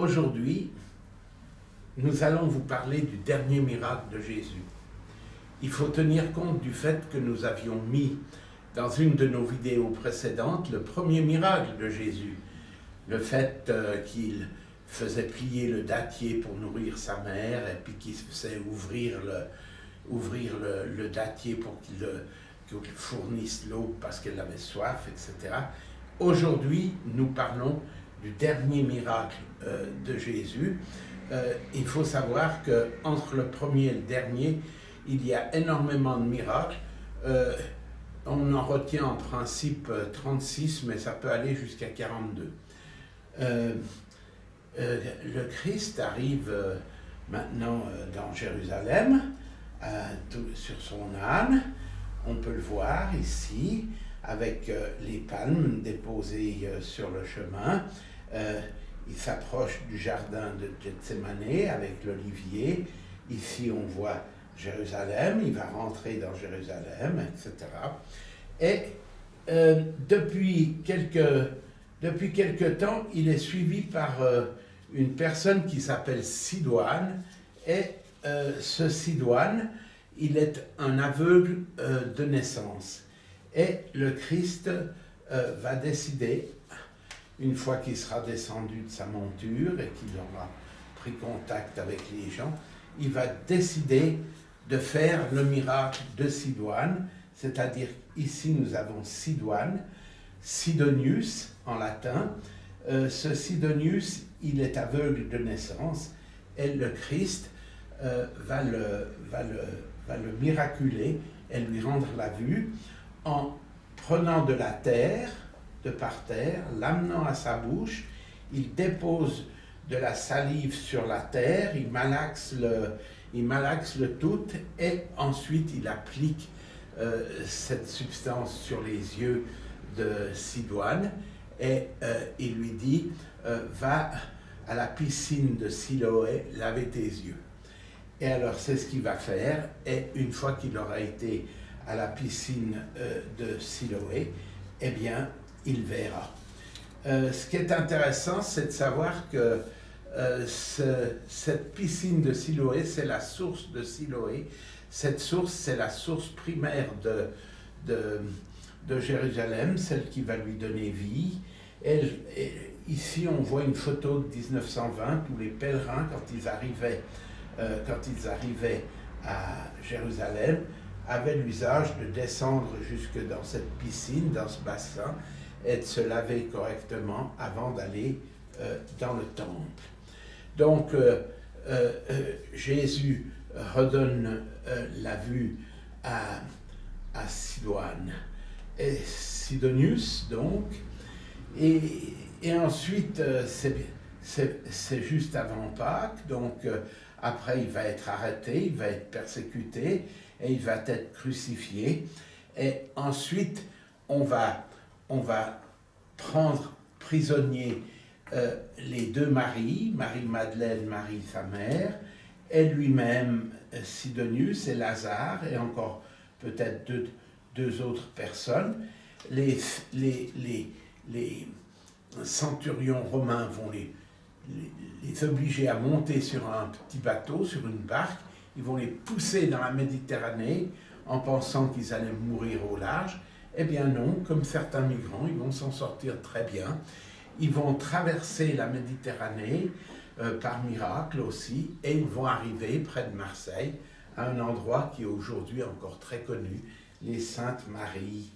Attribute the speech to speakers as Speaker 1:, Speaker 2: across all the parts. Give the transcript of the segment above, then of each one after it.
Speaker 1: Aujourd'hui, nous allons vous parler du dernier miracle de Jésus. Il faut tenir compte du fait que nous avions mis dans une de nos vidéos précédentes le premier miracle de Jésus. Le fait qu'il faisait plier le dattier pour nourrir sa mère et puis qu'il faisait ouvrir le dattier pour qu'il fournisse l'eau parce qu'elle avait soif, etc. Aujourd'hui, nous parlons du dernier miracle de Jésus. Il faut savoir qu'entre le premier et le dernier, il y a énormément de miracles. On en retient en principe 36, mais ça peut aller jusqu'à 42. Le Christ arrive maintenant dans Jérusalem, sur son âne. On peut le voir ici, avec les palmes déposées sur le chemin. Il s'approche du jardin de Gethsémanée avec l'olivier. Ici, on voit Jérusalem, il va rentrer dans Jérusalem, etc. Et depuis quelque temps, il est suivi par une personne qui s'appelle Sidoine. Et ce Sidoine, il est un aveugle de naissance. Et le Christ va décider, une fois qu'il sera descendu de sa monture et qu'il aura pris contact avec les gens, il va décider de faire le miracle de Sidoine, c'est-à-dire ici nous avons Sidoine, Sidonius en latin. Ce Sidonius, il est aveugle de naissance et le Christ va le miraculer et lui rendre la vue en prenant de la terre, de par terre, l'amenant à sa bouche, il dépose de la salive sur la terre, il malaxe le tout et ensuite il applique cette substance sur les yeux de Sidoine et il lui dit va à la piscine de Siloé laver tes yeux. Et alors c'est ce qu'il va faire, et une fois qu'il aura été à la piscine de Siloé, eh bien il verra. Ce qui est intéressant, c'est de savoir que cette piscine de Siloé, c'est la source de Siloé. Cette source, c'est la source primaire de Jérusalem, celle qui va lui donner vie. Et ici, on voit une photo de 1920 où les pèlerins, quand ils arrivaient à Jérusalem, avaient l'usage de descendre jusque dans cette piscine, dans ce bassin, et de se laver correctement avant d'aller dans le temple. Donc, Jésus redonne la vue à Sidoine et Sidonius, donc, et ensuite, c'est juste avant Pâques, donc après il va être arrêté, il va être persécuté, et il va être crucifié, et ensuite on va prendre prisonnier les deux Marie, Marie-Madeleine, Marie sa mère, et lui-même Sidonius et Lazare, et encore peut-être deux autres personnes. Les centurions romains vont les obliger à monter sur un petit bateau, sur une barque. Ils vont les pousser dans la Méditerranée en pensant qu'ils allaient mourir au large. Eh bien non, comme certains migrants, ils vont s'en sortir très bien. Ils vont traverser la Méditerranée par miracle aussi, et ils vont arriver près de Marseille, à un endroit qui est aujourd'hui encore très connu, les Saintes Maries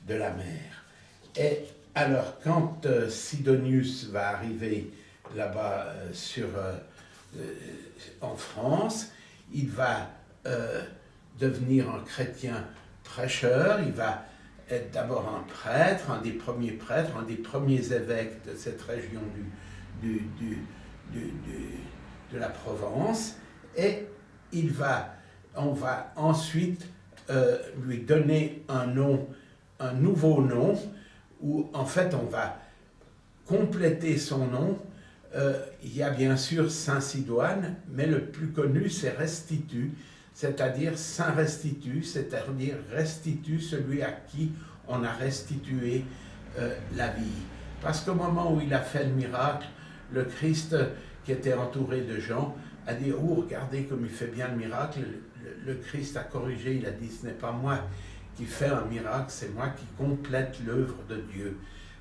Speaker 1: de la Mer. Et alors, quand Sidonius va arriver là-bas en France, il va devenir un chrétien prêcheur, il va être d'abord un prêtre, un des premiers prêtres, un des premiers évêques de cette région de la Provence, et on va ensuite lui donner un nouveau nom, où en fait on va compléter son nom. Il y a bien sûr Saint Sidoine, mais le plus connu c'est Restitut, c'est-à-dire Saint Restitut, c'est-à-dire Restitut, celui à qui on a restitué la vie. Parce qu'au moment où il a fait le miracle, le Christ qui était entouré de gens a dit « Oh, regardez comme il fait bien le miracle ». Le Christ a corrigé, il a dit « Ce n'est pas moi qui fais un miracle, c'est moi qui complète l'œuvre de Dieu ».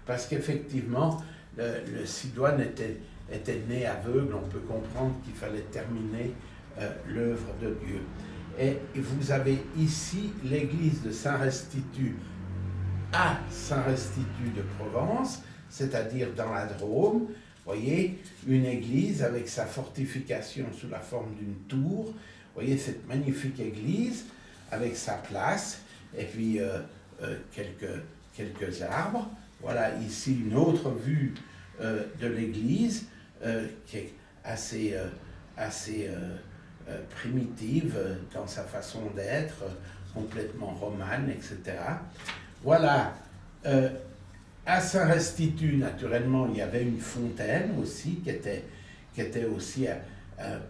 Speaker 1: Parce qu'effectivement, le Sidoine était né aveugle, on peut comprendre qu'il fallait terminer l'œuvre de Dieu. Et vous avez ici l'église de Saint-Restitut à Saint-Restitut de Provence, c'est-à-dire dans la Drôme. Voyez, une église avec sa fortification sous la forme d'une tour. Voyez cette magnifique église avec sa place et puis quelques arbres. Voilà ici une autre vue de l'église qui est assez primitive dans sa façon d'être, complètement romane, etc. Voilà. À Saint-Restitut, naturellement, il y avait une fontaine aussi, qui était aussi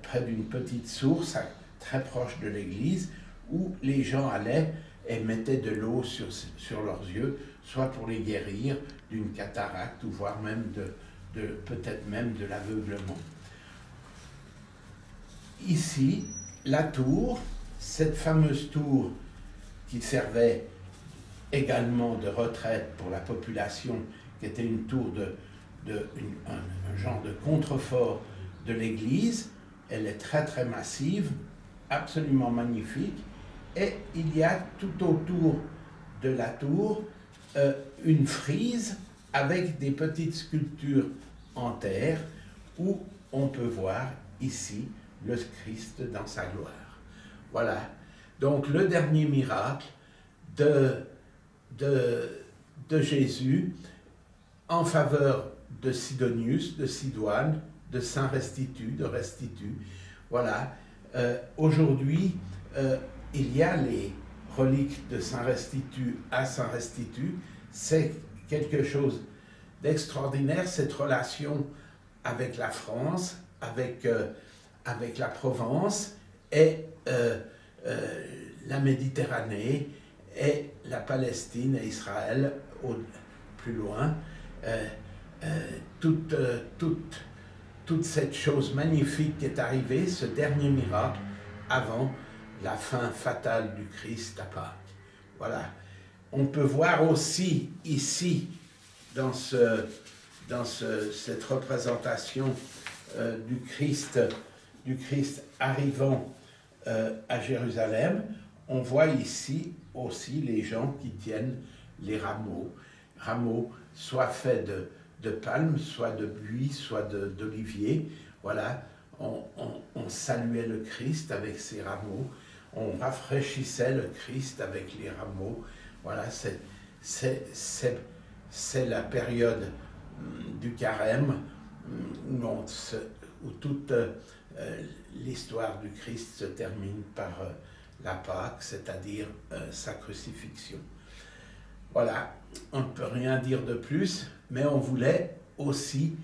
Speaker 1: près d'une petite source, très proche de l'église, où les gens allaient et mettaient de l'eau sur leurs yeux, soit pour les guérir d'une cataracte, ou voire même peut-être même de l'aveuglement. Ici, la tour, cette fameuse tour qui servait également de retraite pour la population, qui était une tour un genre de contrefort de l'église. Elle est très très massive, absolument magnifique, et il y a tout autour de la tour une frise avec des petites sculptures en terre où on peut voir ici le Christ dans sa gloire. Voilà, donc le dernier miracle de Jésus en faveur de Sidonius, de Sidoine, de Saint-Restitut, de Restitut. Voilà, aujourd'hui, il y a les reliques de Saint-Restitut à Saint-Restitut. C'est quelque chose d'extraordinaire, cette relation avec la France, avec la Provence et la Méditerranée et la Palestine et Israël plus loin. Toute cette chose magnifique qui est arrivée, ce dernier miracle, avant la fin fatale du Christ à Pâques. Voilà. On peut voir aussi ici, dans cette représentation du Christ arrivant à Jérusalem, on voit ici aussi les gens qui tiennent les rameaux soit faits de palmes, soit de buis, soit d'olivier. Voilà, on saluait le Christ avec ces rameaux, on rafraîchissait le Christ avec les rameaux. Voilà, c'est la période du carême où toute l'histoire du Christ se termine par la Pâque, c'est-à-dire sa crucifixion. Voilà, on ne peut rien dire de plus, mais on voulait aussi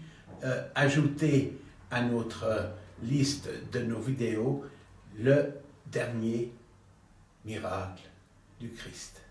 Speaker 1: ajouter à notre liste de nos vidéos le dernier miracle du Christ.